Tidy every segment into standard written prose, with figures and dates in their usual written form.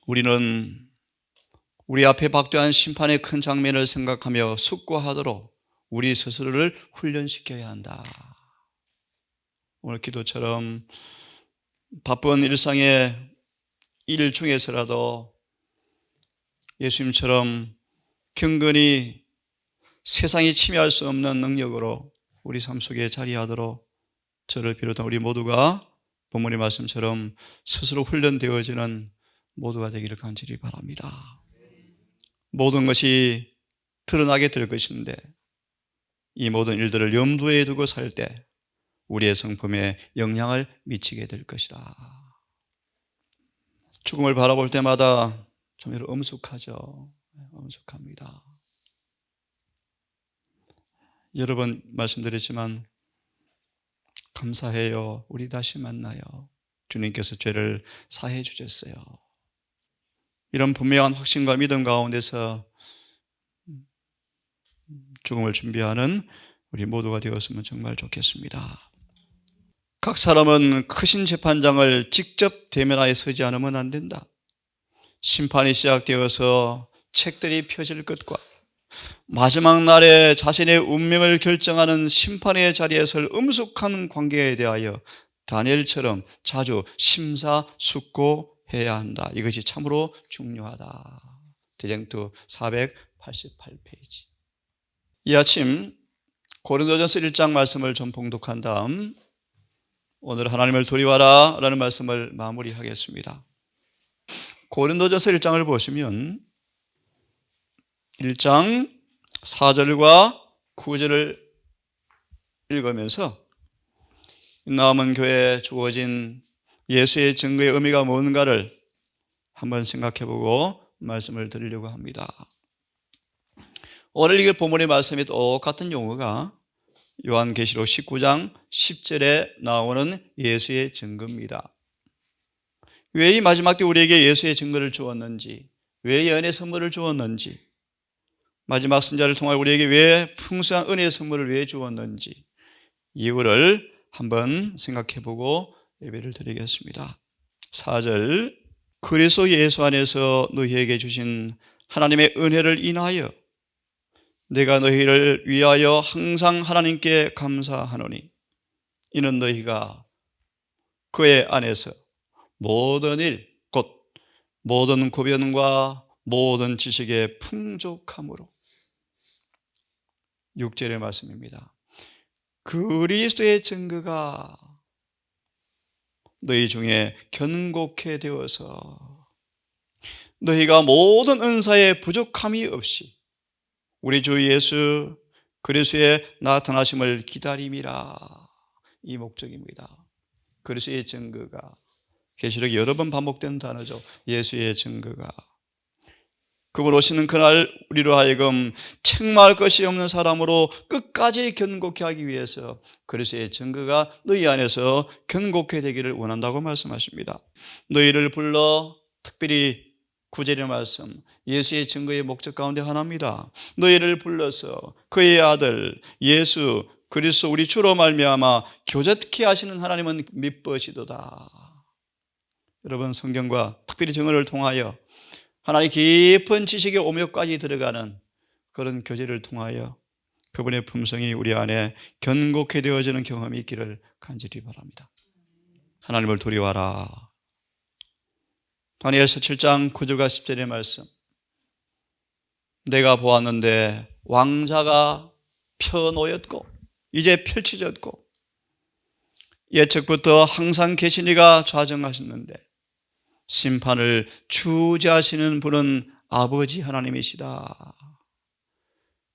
우리는 우리 앞에 박대한 심판의 큰 장면을 생각하며 숙고하도록 우리 스스로를 훈련시켜야 한다. 오늘 기도처럼 바쁜 일상의 일 중에서라도 예수님처럼 경건히 세상이 침해할 수 없는 능력으로 우리 삶 속에 자리하도록 저를 비롯한 우리 모두가 본문의 말씀처럼 스스로 훈련되어지는 모두가 되기를 간절히 바랍니다. 모든 것이 드러나게 될 것인데 이 모든 일들을 염두에 두고 살 때 우리의 성품에 영향을 미치게 될 것이다. 죽음을 바라볼 때마다 좀 엄숙하죠. 엄숙합니다. 여러 번 말씀드렸지만 감사해요. 우리 다시 만나요. 주님께서 죄를 사해 주셨어요. 이런 분명한 확신과 믿음 가운데서 죽음을 준비하는 우리 모두가 되었으면 정말 좋겠습니다. 각 사람은 크신 재판장을 직접 대면하여 서지 않으면 안 된다. 심판이 시작되어서 책들이 펴질 것과 마지막 날에 자신의 운명을 결정하는 심판의 자리에 설 엄숙한 관계에 대하여 다니엘처럼 자주 심사숙고해야 한다. 이것이 참으로 중요하다. 대쟁투 488페이지. 이 아침 고린도전서 1장 말씀을 좀 봉독한 다음 오늘 하나님을 두려워하라 라는 말씀을 마무리하겠습니다. 고린도전서 1장을 보시면 1장 4절과 9절을 읽으면서 남은 교회에 주어진 예수의 증거의 의미가 뭔가를 한번 생각해보고 말씀을 드리려고 합니다. 오늘 읽을 본문의 말씀이 똑같은 용어가 요한계시록 19장 10절에 나오는 예수의 증거입니다. 왜 이 마지막 때 우리에게 예수의 증거를 주었는지, 왜 예언의 선물을 주었는지, 마지막 선자를 통해 우리에게 왜 풍성한 은혜의 선물을 왜 주었는지 이유를 한번 생각해보고 예배를 드리겠습니다. 4절, 그리스도 예수 안에서 너희에게 주신 하나님의 은혜를 인하여 내가 너희를 위하여 항상 하나님께 감사하노니 이는 너희가 그의 안에서 모든 일, 곧 모든 고변과 모든 지식의 풍족함으로 6절의 말씀입니다. 그리스도의 증거가 너희 중에 견고케 되어서 너희가 모든 은사에 부족함이 없이 우리 주 예수 그리스도의 나타나심을 기다림이라. 이 목적입니다. 그리스도의 증거가 계시록이 여러 번 반복된 단어죠. 예수의 증거가. 그분 오시는 그날 우리로 하여금 책망할 것이 없는 사람으로 끝까지 견고케 하기 위해서 그리스도의 증거가 너희 안에서 견고케 되기를 원한다고 말씀하십니다. 너희를 불러 특별히 9절의 말씀, 예수의 증거의 목적 가운데 하나입니다. 너희를 불러서 그의 아들 예수 그리스도 우리 주로 말미암아 교제케 하시는 하나님은 미쁘시도다. 여러분, 성경과 특별히 증언을 통하여 하나님 깊은 지식의 오묘까지 들어가는 그런 교제를 통하여 그분의 품성이 우리 안에 견고케 되어지는 경험이 있기를 간절히 바랍니다. 하나님을 두려워하라. 다니엘서 7장 9절과 10절의 말씀. 내가 보았는데 왕자가 펴놓였고 이제 펼쳐졌고 예측부터 항상 계신 이가 좌정하셨는데 심판을 주재하시는 분은 아버지 하나님이시다.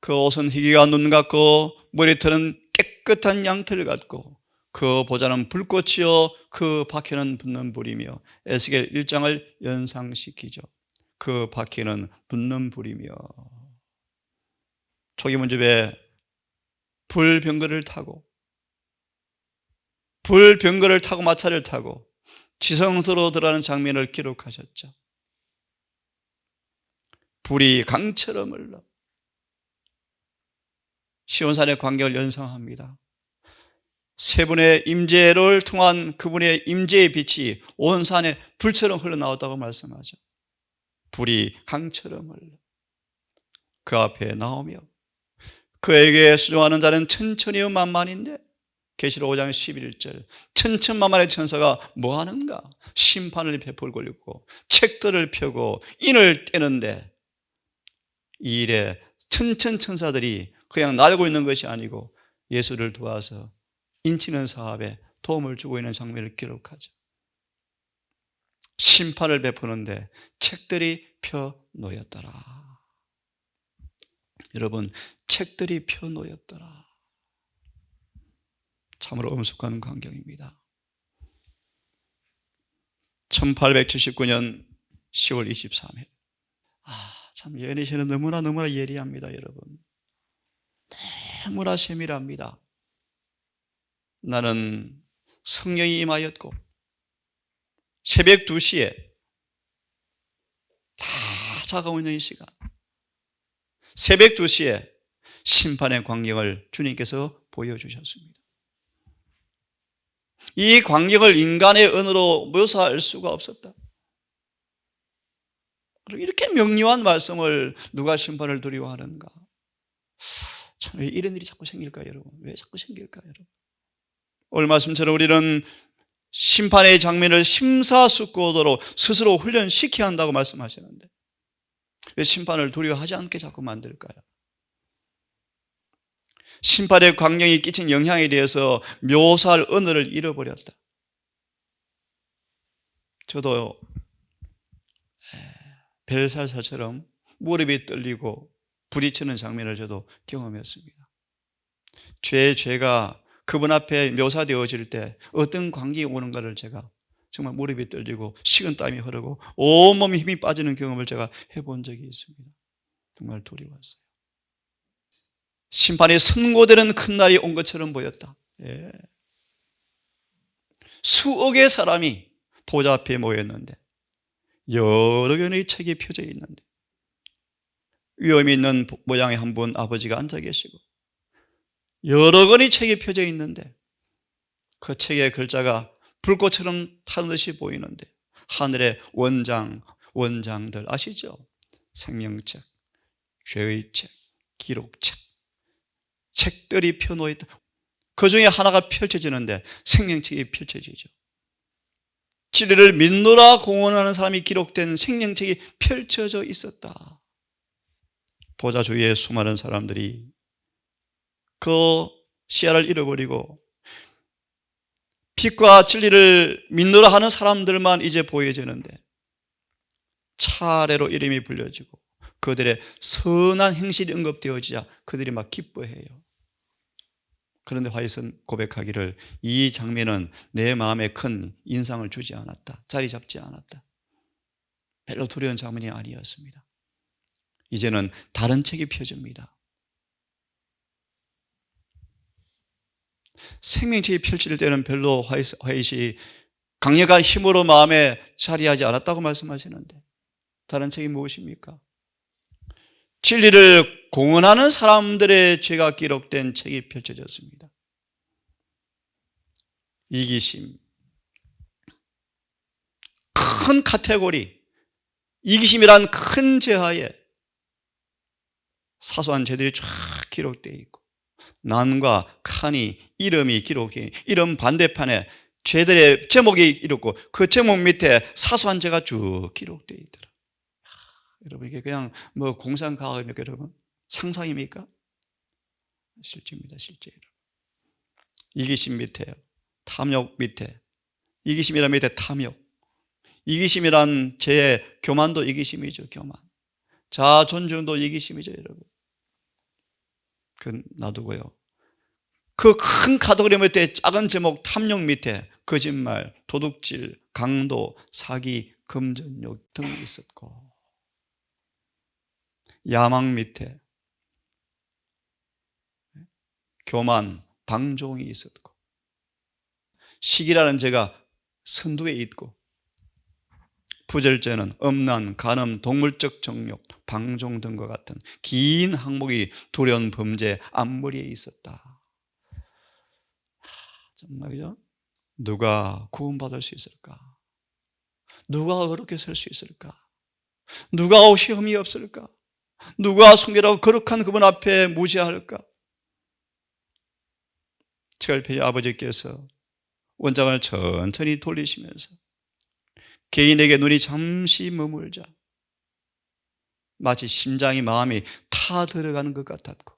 그 옷은 희귀가 눈 같고 머리털은 깨끗한 양털 같고 그 보좌는 불꽃이요 그 바퀴는 붙는 불이며 에스겔 1장을 연상시키죠. 그 바퀴는 붙는 불이며 초기문집에 불병거를 타고 마차를 타고 지성소로 들어가는 장면을 기록하셨죠. 불이 강처럼 흘러 시온산의 광경을 연상합니다. 세 분의 임재를 통한 그분의 임재의 빛이 온 산에 불처럼 흘러나왔다고 말씀하죠. 불이 강처럼 흘러 그 앞에 나오며 그에게 순종하는 자는 천천히요 만만인데, 계시록 5장 11절, 천천만만의 천사가 뭐 하는가? 심판을 베풀고 있고 책들을 펴고 인을 떼는데, 이 일에 천천천사들이 그냥 날고 있는 것이 아니고 예수를 도와서 인치는 사업에 도움을 주고 있는 장면을 기록하죠. 심판을 베푸는데 책들이 펴 놓였더라. 여러분, 책들이 펴 놓였더라. 참으로 엄숙한 광경입니다. 1879년 10월 23일. 참 예언이시는 너무나 예리합니다, 여러분. 너무나 세밀합니다. 나는 성령이 임하였고 새벽 2시에 다 자고 있는 이 시간, 새벽 2시에 심판의 광경을 주님께서 보여주셨습니다. 이 광경을 인간의 언어로 묘사할 수가 없었다. 이렇게 명료한 말씀을 누가 심판을 두려워하는가? 참, 왜 이런 일이 자꾸 생길까요, 여러분? 왜 자꾸 생길까요, 여러분? 오늘 말씀처럼 우리는 심판의 장면을 심사숙고하도록 스스로 훈련시켜야 한다고 말씀하시는데, 왜 심판을 두려워하지 않게 자꾸 만들까요? 심판의 광경이 끼친 영향에 대해서 묘사할 언어를 잃어버렸다. 저도 벨살사처럼 무릎이 떨리고 부딪히는 장면을 저도 경험했습니다. 죄가 그분 앞에 묘사되어질 때 어떤 광경이 오는가를 제가 정말 무릎이 떨리고 식은땀이 흐르고 온몸에 힘이 빠지는 경험을 제가 해본 적이 있습니다. 정말 두려웠어요. 심판이 선고되는 큰 날이 온 것처럼 보였다. 예. 수억의 사람이 보좌 앞에 모였는데 여러 견의 책이 펴져 있는데 위엄이 있는 모양의 한 분 아버지가 앉아 계시고 여러 권의 책이 펴져 있는데 그 책의 글자가 불꽃처럼 타는 듯이 보이는데 하늘의 원장들 아시죠? 생명책, 죄의 책, 기록책, 책들이 펴놓여 있다. 그 중에 하나가 펼쳐지는데 생명책이 펼쳐지죠. 진리를 믿노라 공언하는 사람이 기록된 생명책이 펼쳐져 있었다. 보좌 주위에 수많은 사람들이 그 시야를 잃어버리고 빛과 진리를 믿노라 하는 사람들만 이제 보여지는데 차례로 이름이 불려지고 그들의 선한 행실이 언급되어지자 그들이 막 기뻐해요. 그런데 화이선 고백하기를 이 장면은 내 마음에 큰 인상을 주지 않았다. 자리 잡지 않았다. 별로 두려운 장면이 아니었습니다. 이제는 다른 책이 펴집니다. 생명책이 펼칠 때는 별로 화이시 강력한 힘으로 마음에 자리하지 않았다고 말씀하시는데 다른 책이 무엇입니까? 진리를 공언하는 사람들의 죄가 기록된 책이 펼쳐졌습니다. 이기심, 큰 카테고리, 이기심이란 큰 제하에 사소한 죄들이 쫙 기록되어 있고 난과 칸이 이름이 기록해 이름 반대판에 죄들의 제목이 이렇고 그 제목 밑에 사소한 죄가 쭉 기록되어 있더라. 여러분 이게 그냥 뭐 공상과학입니까 여러분? 상상입니까? 실제입니다, 실제. 이기심 밑에 탐욕 밑에 이기심이란 밑에 탐욕, 이기심이란 죄의 교만도 이기심이죠. 교만, 자아 존중도 이기심이죠, 여러분. 그 놔두고요. 그 큰 카테고리 밑에 작은 제목 탐욕 밑에 거짓말, 도둑질, 강도, 사기, 금전욕 등이 있었고 야망 밑에 교만, 방종이 있었고 시기라는 죄가 선두에 있고 부절죄는 음란, 간음, 동물적 정욕, 방종 등과 같은 긴 항목이 두려운 범죄 앞머리에 있었다. 정말이죠? 누가 구원받을 수 있을까? 누가 그렇게 살 수 있을까? 누가 시험이 없을까? 누가 순결하고 거룩한 그분 앞에 무시할까? 7페이지 아버지께서 원장을 천천히 돌리시면서 개인에게 눈이 잠시 머물자 마치 심장이 마음이 타 들어가는 것 같았고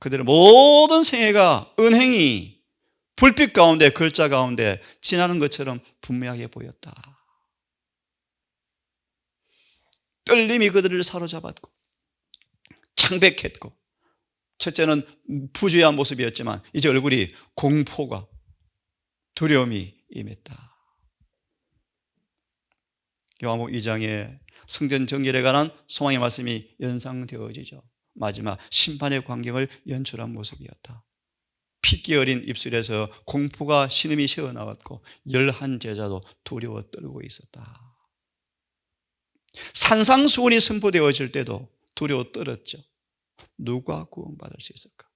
그들의 모든 생애가 은행이 불빛 가운데 글자 가운데 지나는 것처럼 분명하게 보였다. 떨림이 그들을 사로잡았고 창백했고 첫째는 부주의한 모습이었지만 이제 얼굴이 공포가 두려움이 임했다. 요한복음 2장에 성전 정결에 관한 소망의 말씀이 연상되어지죠. 마지막 심판의 광경을 연출한 모습이었다. 핏기 어린 입술에서 공포가 신음이 새어나왔고 11 제자도 두려워 떨고 있었다. 산상수훈이 선포되어질 때도 두려워 떨었죠. 누가 구원받을 수 있을까?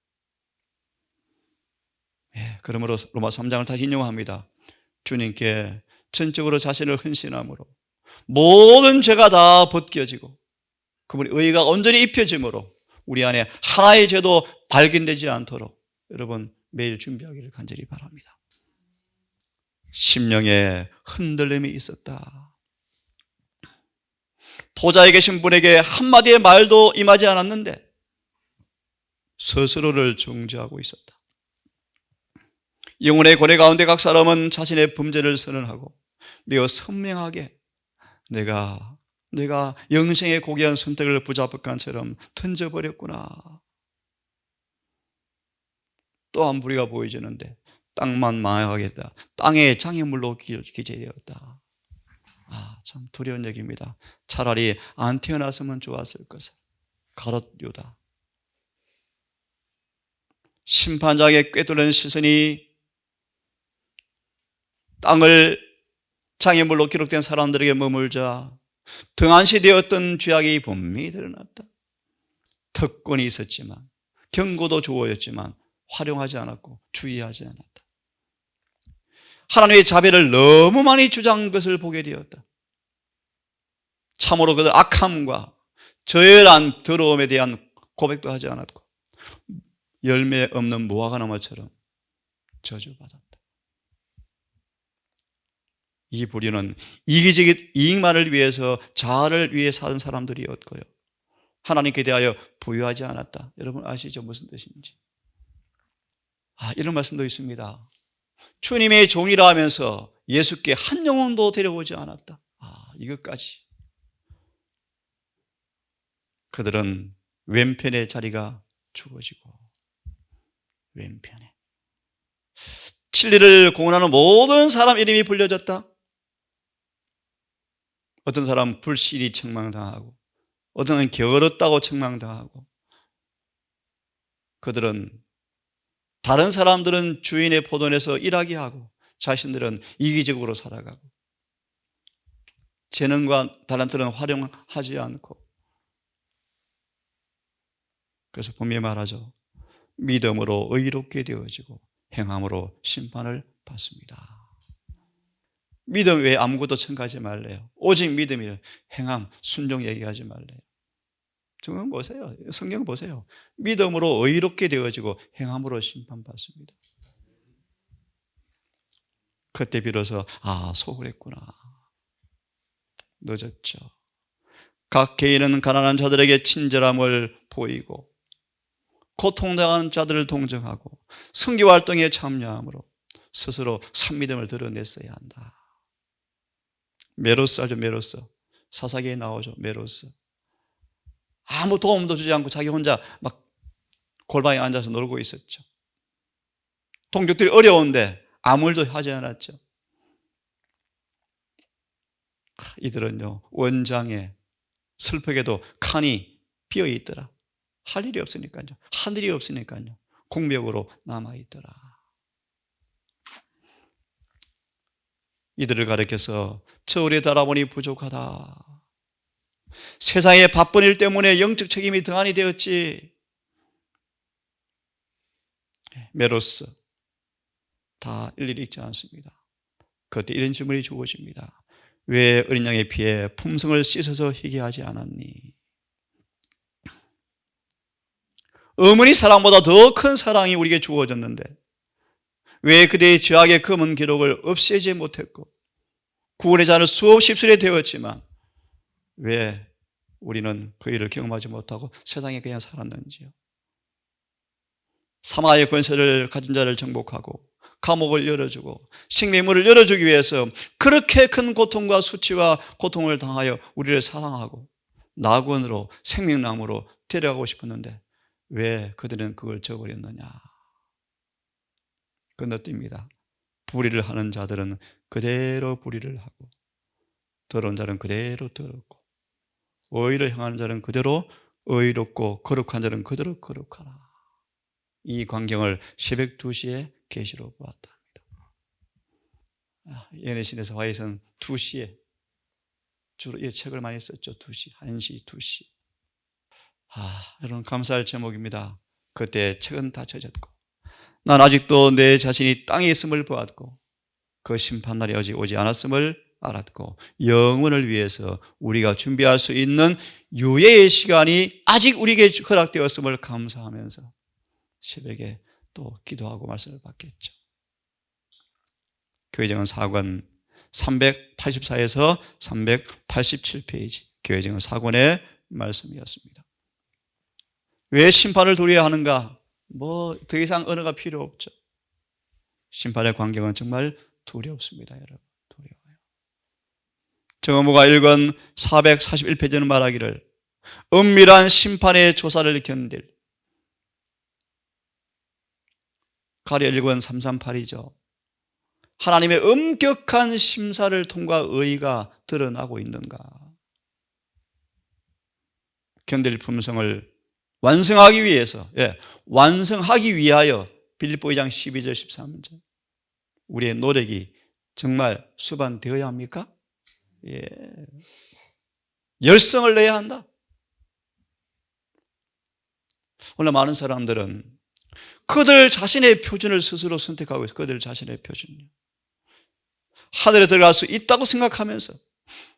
그러므로 로마 3장을 다시 인용합니다. 주님께 전적으로 자신을 헌신함으로 모든 죄가 다 벗겨지고 그분의 의가 온전히 입혀짐으로 우리 안에 하나의 죄도 발견되지 않도록 여러분 매일 준비하기를 간절히 바랍니다. 심령에 흔들림이 있었다. 보좌에 계신 분에게 한마디의 말도 임하지 않았는데 스스로를 정죄하고 있었다. 영혼의 고뇌 가운데 각 사람은 자신의 범죄를 선언하고 매우 선명하게 내가 영생의 고귀한 선택을 부자법관처럼 던져버렸구나. 또 한 부리가 보여지는데 땅만 망하겠다. 땅의 장애물로 기재되었다. 참 두려운 얘기입니다. 차라리 안 태어났으면 좋았을 것을. 가롯 유다. 심판장에 꿰뚫는 시선이 땅을 장애물로 기록된 사람들에게 머물자 등한시되었던 죄악이 분명히 드러났다. 특권이 있었지만 경고도 주어졌지만 활용하지 않았고 주의하지 않았다. 하나님의 자비를 너무 많이 주장한 것을 보게 되었다. 참으로 그들 악함과 저열한 더러움에 대한 고백도 하지 않았고 열매 없는 무화과 나무처럼 저주받았다. 이 부류는 이기적인 이익만을 위해서 자아를 위해 사는 사람들이었고요. 하나님께 대하여 부유하지 않았다. 여러분 아시죠? 무슨 뜻인지. 이런 말씀도 있습니다. 주님의 종이라 하면서 예수께 한 영혼도 데려오지 않았다. 이것까지. 그들은 왼편의 자리가 주어지고 왼편에 진리를 공언하는 모든 사람 이름이 불려졌다. 어떤 사람은 불실히 책망당하고 어떤 사람은 게으르다고 책망당하고 그들은 다른 사람들은 주인의 포도원에서 일하게 하고 자신들은 이기적으로 살아가고 재능과 달란트는 활용하지 않고 그래서 분명히 말하죠. 믿음으로 의롭게 되어지고 행함으로 심판을 받습니다. 믿음 외에 아무것도 첨가하지 말래요. 오직 믿음이에요. 행함, 순종 얘기하지 말래요. 성경 보세요. 성경 보세요. 믿음으로 의롭게 되어지고 행함으로 심판받습니다. 그때 비로소 소홀했구나. 늦었죠. 각 개인은 가난한 자들에게 친절함을 보이고 고통당하는 자들을 동정하고 선교활동에 참여함으로 스스로 산믿음을 드러냈어야 한다. 메로스 알죠? 메로스. 사사기에 나오죠. 메로스. 아무 도움도 주지 않고 자기 혼자 막 골방에 앉아서 놀고 있었죠. 동족들이 어려운데 아무 일도 하지 않았죠. 이들은요 원장에 슬프게도 칸이 비어 있더라. 할 일이 없으니까요. 하늘이 없으니까요. 공백으로 남아 있더라. 이들을 가리켜서 저울에 달아보니 부족하다. 세상의 바쁜 일 때문에 영적 책임이 등한이 되었지. 메로스 다 일일이 읽지 않습니다. 그때 이런 질문이 주어집니다. 왜 어린 양의 피에 품성을 씻어서 희게 하지 않았니? 어머니 사랑보다 더 큰 사랑이 우리에게 주어졌는데 왜 그대의 죄악의 검은 기록을 없애지 못했고 구원의 잔을 수없이 수레되었지만 왜 우리는 그 일을 경험하지 못하고 세상에 그냥 살았는지요? 사마의 권세를 가진 자를 정복하고 감옥을 열어주고 생명문을 열어주기 위해서 그렇게 큰 고통과 수치와 고통을 당하여 우리를 사랑하고 낙원으로 생명나무로 데려가고 싶었는데 왜 그들은 그걸 저버렸느냐? 건너뜁니다. 불의를 하는 자들은 그대로 불의를 하고 더러운 자는 그대로 더럽고 의의를 행하는 자는 그대로 의롭고 거룩한 자는 그대로 거룩하라. 이 광경을 새벽 2시에 계시로 보았답니다. 예내신에서 화에서는 2시에 주로 이 책을 많이 썼죠. 2시, 1시, 2시. 여러분 감사할 제목입니다. 그때 책은 닫혀졌고 난 아직도 내 자신이 땅에 있음을 보았고 그 심판날이 아직 오지 않았음을 알았고 영원을 위해서 우리가 준비할 수 있는 유예의 시간이 아직 우리에게 허락되었음을 감사하면서 새벽에 또 기도하고 말씀을 받겠죠. 교회정은 4권 384에서 387페이지 교회정은 4권의 말씀이었습니다. 왜 심판을 두려워하는가? 더 이상 언어가 필요 없죠. 심판의 광경은 정말 두렵습니다, 여러분. 두려워요. 정어모가 1권 441페이지는 말하기를 은밀한 심판의 조사를 견딜 가려 1권 338이죠. 하나님의 엄격한 심사를 통과 의의가 드러나고 있는가? 견딜 품성을 완성하기 위해서, 완성하기 위하여 빌립보 2장 12절 13절 우리의 노력이 정말 수반되어야 합니까? 열성을 내야 한다. 오늘 많은 사람들은 그들 자신의 표준을 스스로 선택하고 있어요. 그들 자신의 표준이요. 하늘에 들어갈 수 있다고 생각하면서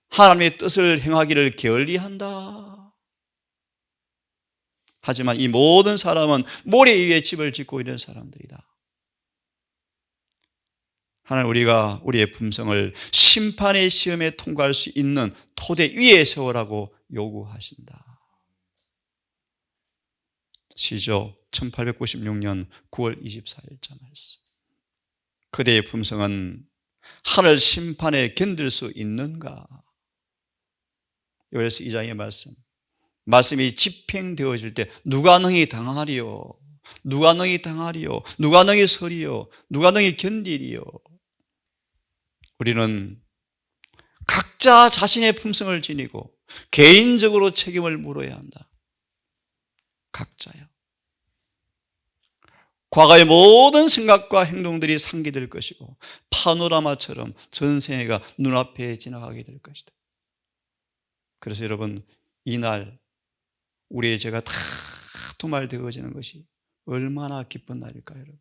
하나님의 뜻을 행하기를 게을리한다. 하지만 이 모든 사람은 모래 위에 집을 짓고 있는 사람들이다. 하나님 우리가 우리의 품성을 심판의 시험에 통과할 수 있는 토대 위에 세우라고 요구하신다. 시조 1896년 9월 24일자 말씀. 그대의 품성은 하늘 심판에 견딜 수 있는가? 요엘서 2장의 말씀이 집행되어질 때 누가 능히 당하리요? 누가 능히 당하리요? 누가 능히 서리요? 누가 능히 견디리요? 우리는 각자 자신의 품성을 지니고 개인적으로 책임을 물어야 한다. 각자요. 과거의 모든 생각과 행동들이 상기될 것이고 파노라마처럼 전생애가 눈앞에 지나가게 될 것이다. 그래서 여러분 이날 우리의 죄가 다 도말되어지는 것이 얼마나 기쁜 날일까요, 여러분?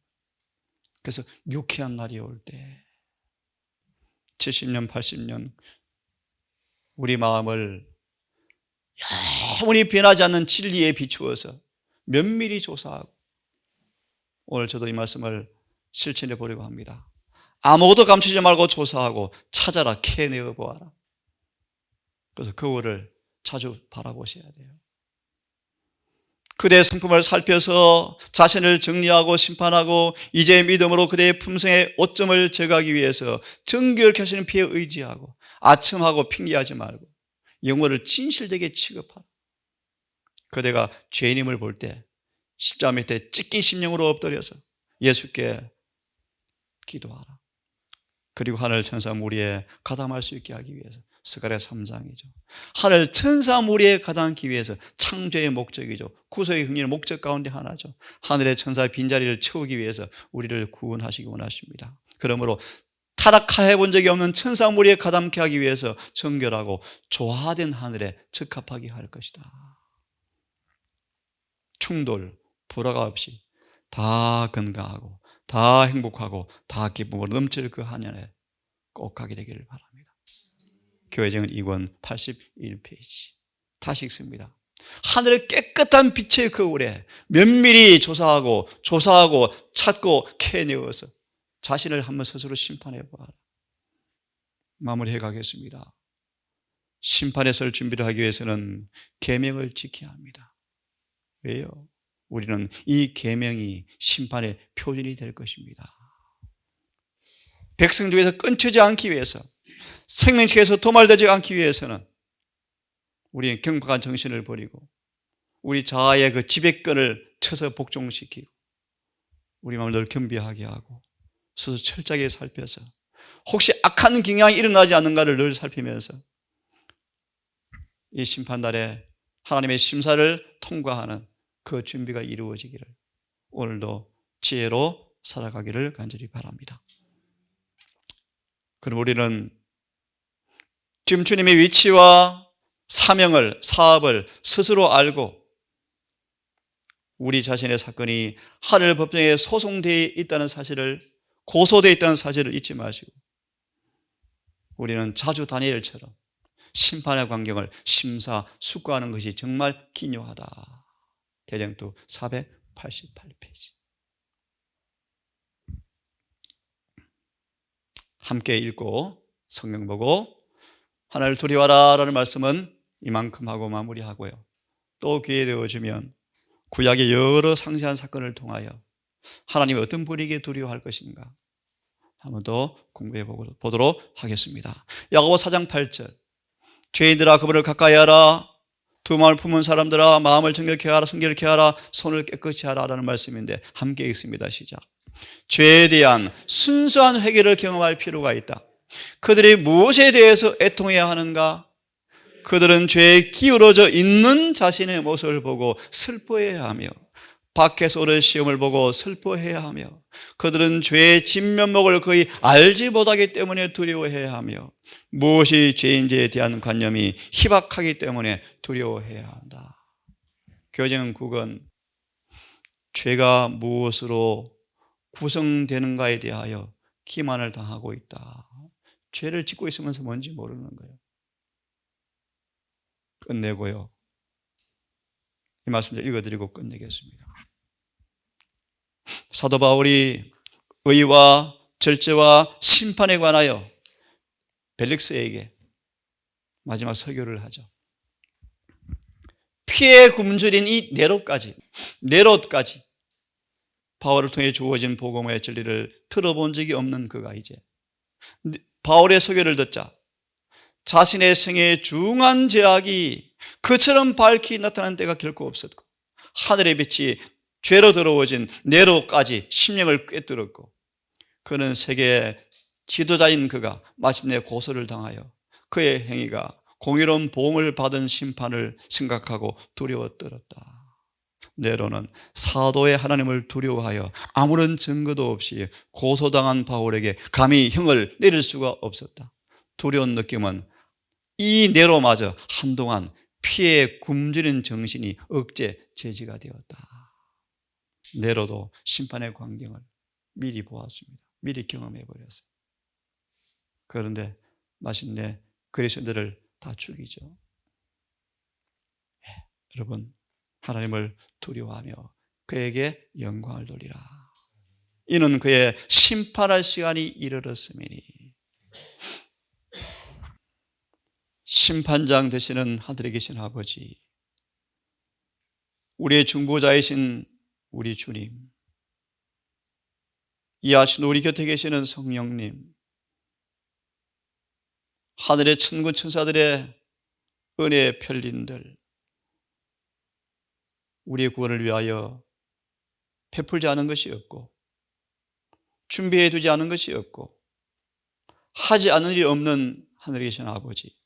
그래서 유쾌한 날이 올 때 70년, 80년 우리 마음을 영원히 변하지 않는 진리에 비추어서 면밀히 조사하고 오늘 저도 이 말씀을 실천해 보려고 합니다. 아무것도 감추지 말고 조사하고 찾아라, 캐내어 보아라. 그래서 거울을 자주 바라보셔야 돼요. 그대의 성품을 살펴서 자신을 정리하고 심판하고 이제 믿음으로 그대의 품성의 오점을 제거하기 위해서 정결케 하시는 피에 의지하고 아첨하고 핑계하지 말고 영혼을 진실되게 취급하라. 그대가 죄인임을 볼 때 십자가 밑에 찢긴 심령으로 엎드려서 예수께 기도하라. 그리고 하늘 천사 무리에 가담할 수 있게 하기 위해서 스가랴 3장이죠. 하늘 천사 무리에 가담하기 위해서 창조의 목적이죠. 구속의 흥리의 목적 가운데 하나죠. 하늘의 천사의 빈자리를 채우기 위해서 우리를 구원하시기 원하십니다. 그러므로 타락해 본 적이 없는 천사 무리에 가담케 하기 위해서 정결하고 조화된 하늘에 적합하게 할 것이다. 충돌, 불화가 없이 다 건강하고 다 행복하고 다 기쁨으로 넘칠 그 한년에 꼭 가게 되기를 바랍니다. 교회정은 2권 81페이지. 다시 읽습니다. 하늘의 깨끗한 빛의 거울에 면밀히 조사하고 찾고 캐내어서 자신을 한번 스스로 심판해 보아라. 마무리해 가겠습니다. 심판에 설 준비를 하기 위해서는 계명을 지켜야 합니다. 왜요? 우리는 이 계명이 심판의 표준이 될 것입니다. 백성 중에서 끊치지 않기 위해서, 생명체에서 도말되지 않기 위해서는 우리는 경박한 정신을 버리고 우리 자아의 그 지배권을 쳐서 복종시키고 우리 마음을 늘 겸비하게 하고 스스로 철저하게 살펴서 혹시 악한 경향이 일어나지 않는가를 늘 살피면서 이 심판날에 하나님의 심사를 통과하는 그 준비가 이루어지기를 오늘도 지혜로 살아가기를 간절히 바랍니다. 그럼 우리는 지금 주님의 위치와 사명을, 사업을 스스로 알고 우리 자신의 사건이 하늘 법정에 소송되어 있다는 사실을, 고소되어 있다는 사실을 잊지 마시고 우리는 자주 다니엘처럼 심판의 광경을 심사숙고하는 것이 정말 기묘하다. 대정도 488페이지. 함께 읽고 성경 보고 하나님을 두려워하라 라는 말씀은 이만큼 하고 마무리하고요. 또 기회 되어주면 구약의 여러 상세한 사건을 통하여 하나님이 어떤 분에게 두려워할 것인가 한번 더 공부해 보도록 하겠습니다. 야고보 4장 8절. 죄인들아 그분을 가까이 하라. 두 마음을 품은 사람들아 마음을 정결케 하라. 성결케 하라. 손을 깨끗이 하라 라는 말씀인데 함께 읽습니다. 시작. 죄에 대한 순수한 회개를 경험할 필요가 있다. 그들이 무엇에 대해서 애통해야 하는가? 그들은 죄에 기울어져 있는 자신의 모습을 보고 슬퍼해야 하며 밖에서 오는 시험을 보고 슬퍼해야 하며 그들은 죄의 진면목을 거의 알지 못하기 때문에 두려워해야 하며 무엇이 죄인지에 대한 관념이 희박하기 때문에 두려워해야 한다. 교정 9권 죄가 무엇으로 구성되는가에 대하여 기만을 당하고 있다. 죄를 짓고 있으면서 뭔지 모르는 거예요. 끝내고요. 이 말씀을 읽어드리고 끝내겠습니다. 사도 바울이 의와 절제와 심판에 관하여 벨릭스에게 마지막 설교를 하죠. 피에 굶주린 이 네롯까지 바울을 통해 주어진 복음의 진리를 들어본 적이 없는 그가 이제 바울의 설교를 듣자 자신의 생애의 중한 제약이 그처럼 밝히 나타난 때가 결코 없었고 하늘의 빛이 죄로 더러워진 네로까지 심령을 꿰뚫었고 그는 세계의 지도자인 그가 마침내 고소를 당하여 그의 행위가 공의로운 보응을 받은 심판을 생각하고 두려워 떨었다. 네로는 사도의 하나님을 두려워하여 아무런 증거도 없이 고소당한 바울에게 감히 형을 내릴 수가 없었다. 두려운 느낌은 이 네로마저 한동안 피에 굶주린 정신이 억제 제지가 되었다. 네로도 심판의 광경을 미리 보았습니다. 미리 경험해 버렸어요. 그런데 마침내 그리스도인들을 다 죽이죠. 여러분 하나님을 두려워하며 그에게 영광을 돌리라. 이는 그의 심판할 시간이 이르렀음이니. 심판장 되시는 하늘에 계신 아버지, 우리의 중보자이신 우리 주님, 이하신 우리 곁에 계시는 성령님, 하늘의 천군 천사들의 은혜의 편린들, 우리의 구원을 위하여 베풀지 않은 것이 없고 준비해 두지 않은 것이 없고 하지 않은 일이 없는 하늘에 계신 아버지,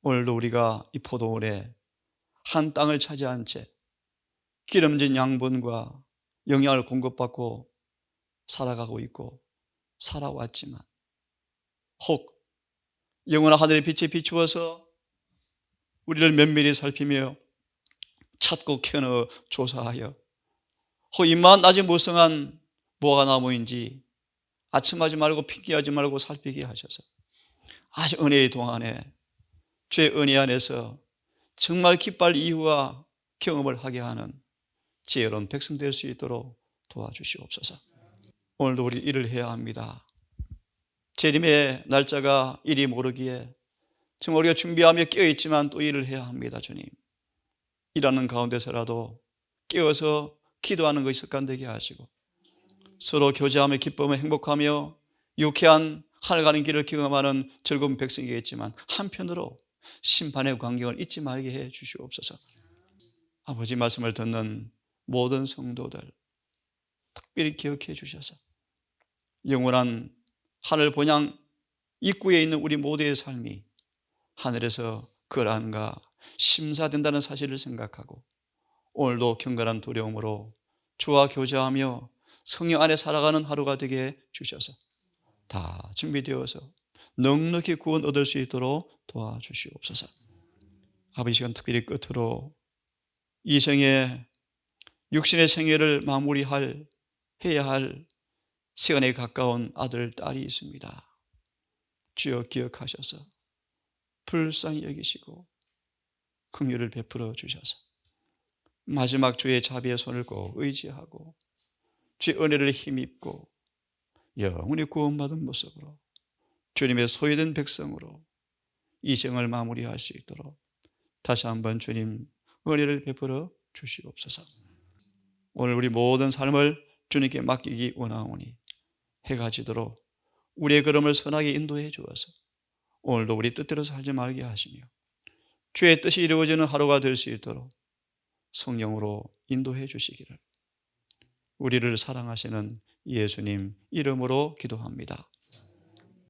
오늘도 우리가 이 포도원에 한 땅을 차지한 채 기름진 양분과 영양을 공급받고 살아가고 있고 살아왔지만 혹 영원한 하늘의 빛에 비추어서 우리를 면밀히 살피며 찾고 캐어 조사하여 혹 입만 아직 무성한 무화과 나무인지 아첨하지 말고 핑계하지 말고 살피게 하셔서 아주 은혜의 동안에 주의 은혜 안에서 정말 기뻐할 이유와 경험을 하게 하는 지혜로운 백성 될 수 있도록 도와주시옵소서. 오늘도 우리 일을 해야 합니다. 재림의 날짜가 이리 모르기에 정말 우리가 준비하며 깨어있지만 또 일을 해야 합니다. 주님, 일하는 가운데서라도 깨어서 기도하는 것이 습관되게 하시고 서로 교제하며 기쁨을 행복하며 유쾌한 하늘 가는 길을 경험하는 즐거운 백성이겠지만 한편으로 심판의 광경을 잊지 말게 해 주시옵소서. 아버지 말씀을 듣는 모든 성도들 특별히 기억해 주셔서 영원한 하늘 본향 입구에 있는 우리 모두의 삶이 하늘에서 거란과 심사된다는 사실을 생각하고 오늘도 경건한 두려움으로 주와 교제하며 성령 안에 살아가는 하루가 되게 해 주셔서 다 준비되어서 넉넉히 구원 얻을 수 있도록 도와주시옵소서. 아버지, 시간 특별히 끝으로 이생의 육신의 생애를 해야 할 시간에 가까운 아들, 딸이 있습니다. 주여 기억하셔서 불쌍히 여기시고 긍휼을 베풀어 주셔서 마지막 주의 자비의 손을 꼭 의지하고 주의 은혜를 힘입고 영원히 구원받은 모습으로 주님의 소유된 백성으로 이 생을 마무리할 수 있도록 다시 한번 주님 은혜를 베풀어 주시옵소서. 오늘 우리 모든 삶을 주님께 맡기기 원하오니 해가 지도록 우리의 걸음을 선하게 인도해 주어서 오늘도 우리 뜻대로 살지 말게 하시며 주의 뜻이 이루어지는 하루가 될 수 있도록 성령으로 인도해 주시기를 우리를 사랑하시는 예수님 이름으로 기도합니다.